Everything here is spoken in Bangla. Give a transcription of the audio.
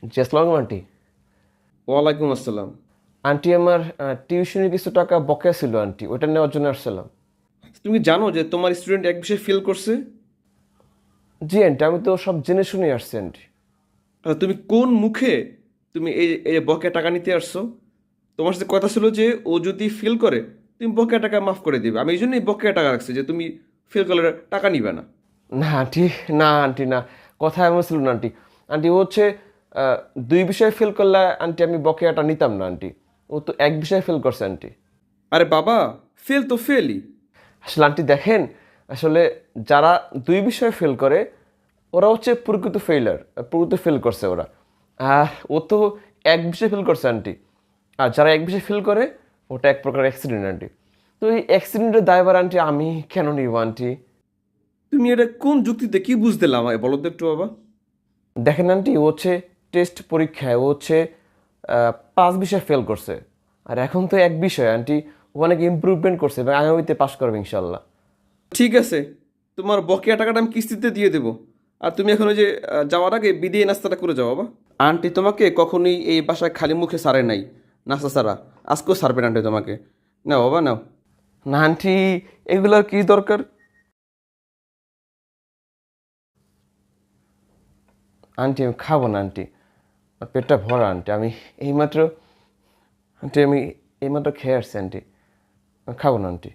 জি, আসসালামু আলাইকুম আন্টি। ওয়ালাইকুম আসসালাম। আন্টি আমার টিউশনের কিছু টাকা বকেয়া ছিল আন্টি, ওটা নেওয়ার জন্য আসছিলাম। তুমি জানো যে তোমার স্টুডেন্ট এক বিষয়ে ফেল করছে? জি আন্টি, আমি তো সব জেনে শুনে আসছি আন্টি। তুমি কোন মুখে তুমি এই এই বকেয়া টাকা নিতে আসছো? তোমার সাথে কথা ছিল যে ও যদি ফেল করে তুমি বকেয়া টাকা মাফ করে দিবে। আমি এই জন্যই বকেয়া টাকা রাখছি যে তুমি ফেল করলে টাকা নিবে না। না আন্টি, না আন্টি, না, কথা এমন ছিল না আন্টি। আন্টি ও হচ্ছে আহ, দুই বিষয়ে ফেল করলে আন্টি আমি বকেয়াটা নিতাম না আন্টি। ও তো এক বিষয়ে ফেল করছে আন্টি। আরে বাবা, ফেল তো ফেলই। আসলে আন্টি দেখেন, আসলে যারা দুই বিষয়ে ফেল করে ওরা হচ্ছে প্রকৃত ফেইলার, প্রকৃত ফেল করছে ওরা। আর ও তো এক বিষয়ে ফেল করছে আন্টি। আর যারা এক বিষয়ে ফেল করে ওটা এক প্রকার অ্যাক্সিডেন্ট আন্টি। তো এই অ্যাক্সিডেন্টের দায়ভার আন্টি আমি কেন নিব আন্টি? তুমি এটা কোন যুক্তিতে কি বুঝতে আমায় বলো তো একটু বাবা। দেখেন আন্টি, ও হচ্ছে টেস্ট পরীক্ষায় ও হচ্ছে পাঁচ বিষয়ে ফেল করছে। আর এখন তো এক বিষয় আন্টি, ও অনেক ইমপ্রুভমেন্ট করছে এবং আগামীতে পাশ করবে ইনশাল্লাহ। ঠিক আছে, তোমার বকেয়া টাকাটা আমি কিস্তিতে দিয়ে দেবো। আর তুমি এখন ওই যে যাওয়ার আগে বিদিয়ে নাস্তাটা করে যাও বাবা। আন্টি তোমাকে কখনোই এই বাসায় খালি মুখে সারে নাই, নাস্তা সারা। আজকেও সারবেন আন্টি তোমাকে। নাও বাবা নাও। না আন্টি, এগুলোর কি দরকার? আন্টি আমি খাবো না আন্টি, আমার পেটটা ভরা আন্টি। আমি এইমাত্র, আন্টি আমি এইমাত্র খেয়ে আসছি আন্টি, আমি খাবো না আন্টি।